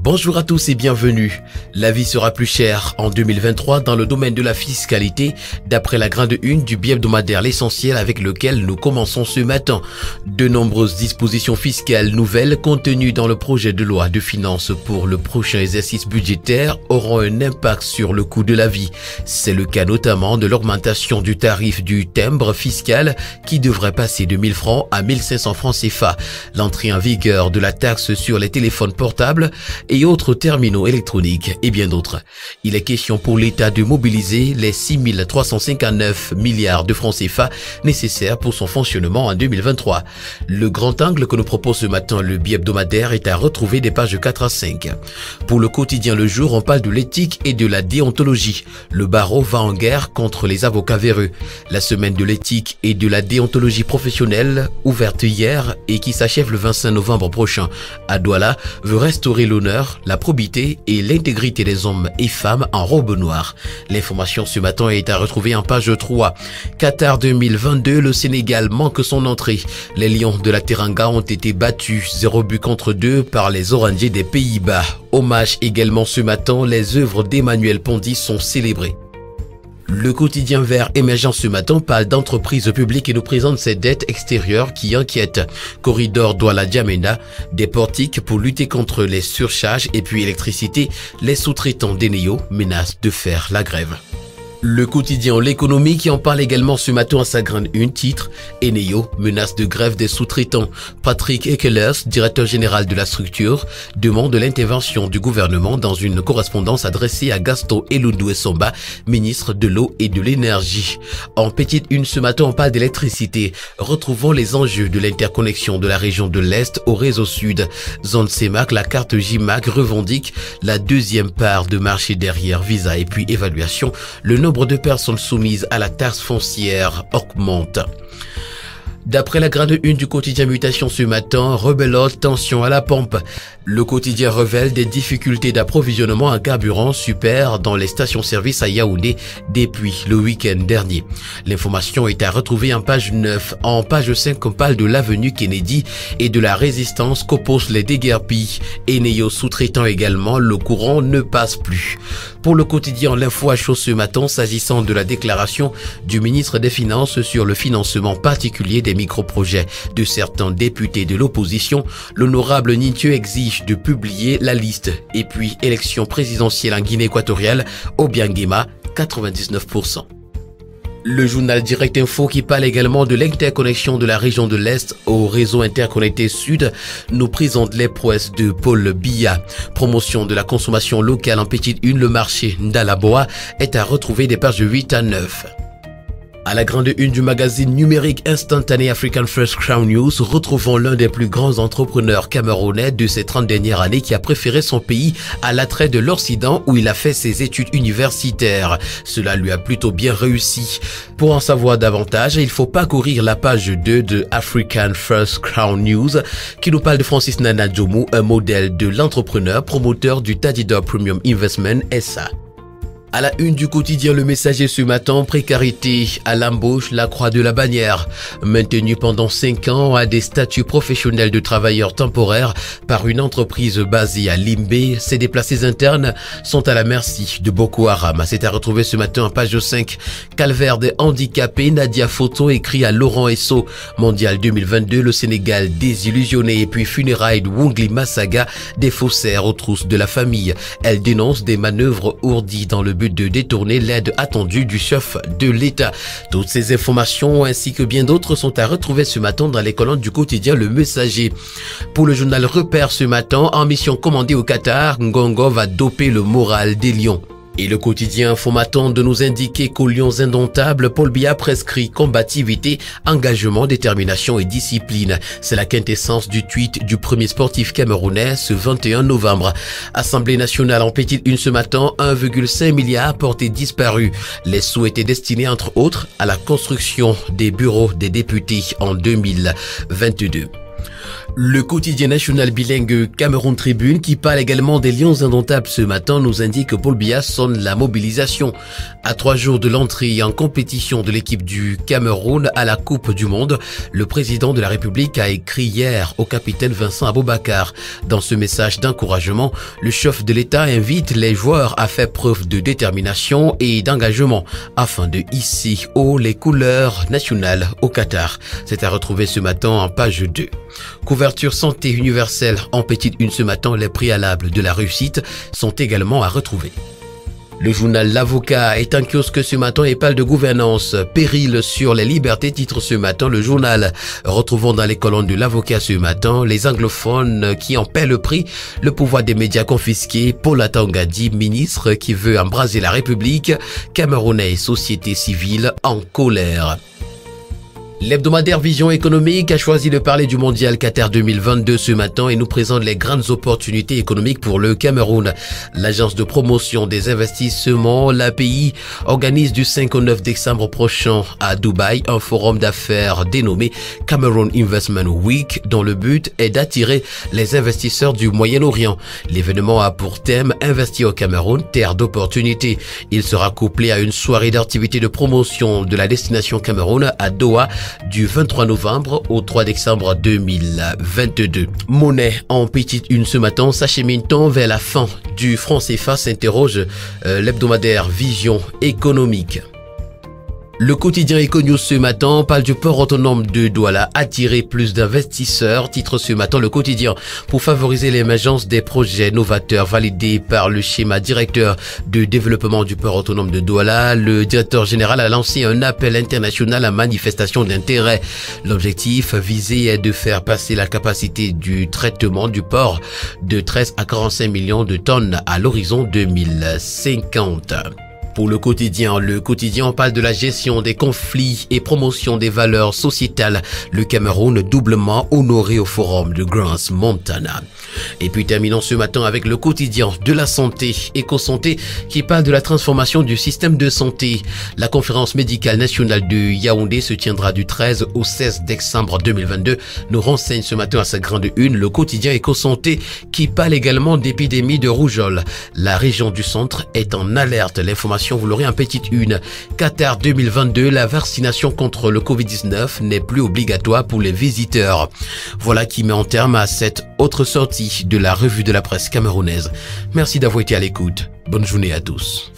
Bonjour à tous et bienvenue. La vie sera plus chère en 2023 dans le domaine de la fiscalité, d'après la grande une du bi-hebdomadaire L'Essentiel avec lequel nous commençons ce matin. De nombreuses dispositions fiscales nouvelles contenues dans le projet de loi de finances pour le prochain exercice budgétaire auront un impact sur le coût de la vie. C'est le cas notamment de l'augmentation du tarif du timbre fiscal qui devrait passer de 1000 francs à 1500 francs CFA, l'entrée en vigueur de la taxe sur les téléphones portables et autres terminaux électroniques et bien d'autres. Il est question pour l'État de mobiliser les 6359 milliards de francs CFA nécessaires pour son fonctionnement en 2023. Le grand angle que nous propose ce matin le bi-hebdomadaire est à retrouver des pages 4 à 5. Pour le quotidien Le Jour, on parle de l'éthique et de la déontologie. Le barreau va en guerre contre les avocats véreux. La semaine de l'éthique et de la déontologie professionnelle, ouverte hier et qui s'achève le 25 novembre prochain à Douala, veut restaurer l'honneur, la probité et l'intégrité des hommes et femmes en robe noire. L'information ce matin est à retrouver en page 3. Qatar 2022, le Sénégal manque son entrée. Les Lions de la Teranga ont été battus 0-2 par les Orangers des Pays-Bas. Hommage également ce matin, les œuvres d'Emmanuel Pondy sont célébrées. Le quotidien vert émergent ce matin parle d'entreprises publiques et nous présente ces dettes extérieures qui inquiètent. Corridor Douala-Djamena, des portiques pour lutter contre les surcharges et puis électricité, les sous-traitants d'Eneo menacent de faire la grève. Le quotidien L'économie qui en parle également ce matin à sa grande une titre Eneo menace de grève des sous-traitants. Patrick Ekelers, directeur général de la structure, demande l'intervention du gouvernement dans une correspondance adressée à Gaston Elundou Essomba, ministre de l'eau et de l'énergie. En petite une ce matin on parle d'électricité. Retrouvons les enjeux de l'interconnexion de la région de l'Est au réseau Sud. Zone CEMAC, la carte JMAC revendique la deuxième part de marché derrière visa et puis évaluation. Le nombre de personnes soumises à la taxe foncière augmente. D'après la grande une du quotidien Mutation ce matin, rebelote, tension à la pompe. Le quotidien révèle des difficultés d'approvisionnement en carburant super dans les stations-service à Yaoundé depuis le week-end dernier. L'information est à retrouver en page 9. En page 5, on parle de l'avenue Kennedy et de la résistance qu'opposent les déguerpis. Eneo sous-traitant également, le courant ne passe plus. Pour le quotidien L'Info à chaud ce matin, s'agissant de la déclaration du ministre des Finances sur le financement particulier des micro-projets de certains députés de l'opposition, l'honorable Ninthieu exige de publier la liste. Et puis, élection présidentielle en Guinée équatoriale, Obiangema, 99%. Le journal Direct Info qui parle également de l'interconnexion de la région de l'Est au réseau interconnecté Sud nous présente les prouesses de Paul Biya. Promotion de la consommation locale en petite une, le marché Ndalaboa est à retrouver des pages 8 à 9. À la grande une du magazine numérique instantané African First Crown News, retrouvons l'un des plus grands entrepreneurs camerounais de ces 30 dernières années qui a préféré son pays à l'attrait de l'Occident où il a fait ses études universitaires. Cela lui a plutôt bien réussi. Pour en savoir davantage, il faut parcourir la page 2 de African First Crown News qui nous parle de Francis Nana Djoumou, un modèle de l'entrepreneur promoteur du Tadida Premium Investment SA. À la une du quotidien Le Messager ce matin, précarité à l'embauche, la croix de la bannière. Maintenu pendant 5 ans à des statuts professionnels de travailleurs temporaires par une entreprise basée à Limbé, ces déplacés internes sont à la merci de Boko Haram. C'est à retrouver ce matin en page 5. Calvaire des handicapés, Nadia Photo écrit à Laurent Esso. Mondial 2022, le Sénégal désillusionné et puis funérailles de Wongli Massaga, des faussaires aux trousses de la famille. Elle dénonce des manœuvres ourdies dans le but de détourner l'aide attendue du chef de l'État. Toutes ces informations ainsi que bien d'autres sont à retrouver ce matin dans les colonnes du quotidien Le Messager. Pour le journal Repère ce matin, en mission commandée au Qatar, Ngongo va doper le moral des Lions. Et le quotidien Info m'attend de nous indiquer qu'aux Lions indomptables, Paul Biya prescrit combativité, engagement, détermination et discipline. C'est la quintessence du tweet du premier sportif camerounais ce 21 novembre. Assemblée nationale en petite une ce matin, 1,5 milliard portés disparus. Les sous étaient destinés entre autres à la construction des bureaux des députés en 2022. Le quotidien national bilingue Cameroun Tribune, qui parle également des Lions indomptables ce matin, nous indique que Paul Biya sonne la mobilisation. À 3 jours de l'entrée en compétition de l'équipe du Cameroun à la Coupe du Monde, le président de la République a écrit hier au capitaine Vincent Aboubakar. Dans ce message d'encouragement, le chef de l'État invite les joueurs à faire preuve de détermination et d'engagement afin de hisser haut les couleurs nationales au Qatar. C'est à retrouver ce matin en page 2. Couverture santé universelle en petite une ce matin, les préalables de la réussite sont également à retrouver. Le journal L'Avocat est un kiosque ce matin et parle de gouvernance. Péril sur les libertés, titre ce matin le journal. Retrouvons dans les colonnes de L'Avocat ce matin les anglophones qui en paient le prix, le pouvoir des médias confisqués, Paul Atangadi, ministre qui veut embraser la République, Camerounais et société civile en colère. L'hebdomadaire Vision économique a choisi de parler du mondial Qatar 2022 ce matin et nous présente les grandes opportunités économiques pour le Cameroun. L'agence de promotion des investissements, l'API, organise du 5 au 9 décembre prochain à Dubaï un forum d'affaires dénommé Cameroon Investment Week dont le but est d'attirer les investisseurs du Moyen-Orient. L'événement a pour thème Investir au Cameroun, terre d'opportunités. Il sera couplé à une soirée d'activité de promotion de la destination Cameroun à Doha du 23 novembre au 3 décembre 2022. Monnaie en petite une ce matin, s'achemine-t-on vers la fin du franc CFA, s'interroge l'hebdomadaire Vision économique. Le quotidien Econews ce matin parle du port autonome de Douala, attirer plus d'investisseurs, titre ce matin le quotidien. Pour favoriser l'émergence des projets novateurs validés par le schéma directeur de développement du port autonome de Douala, le directeur général a lancé un appel international à manifestation d'intérêt. L'objectif visé est de faire passer la capacité du traitement du port de 13 à 45 millions de tonnes à l'horizon 2050. Pour le quotidien parle de la gestion des conflits et promotion des valeurs sociétales. Le Cameroun doublement honoré au forum de Grants Montana. Et puis terminons ce matin avec le quotidien de la santé, Éco-Santé, qui parle de la transformation du système de santé. La conférence médicale nationale de Yaoundé se tiendra du 13 au 16 décembre 2022. Nous renseigne ce matin à sa grande une le quotidien Éco-Santé qui parle également d'épidémie de rougeole. La région du centre est en alerte. L'information, vous l'aurez en petite une. Qatar 2022, la vaccination contre le Covid-19 n'est plus obligatoire pour les visiteurs. Voilà qui met en terme à cette autre sortie de la revue de la presse camerounaise. Merci d'avoir été à l'écoute. Bonne journée à tous.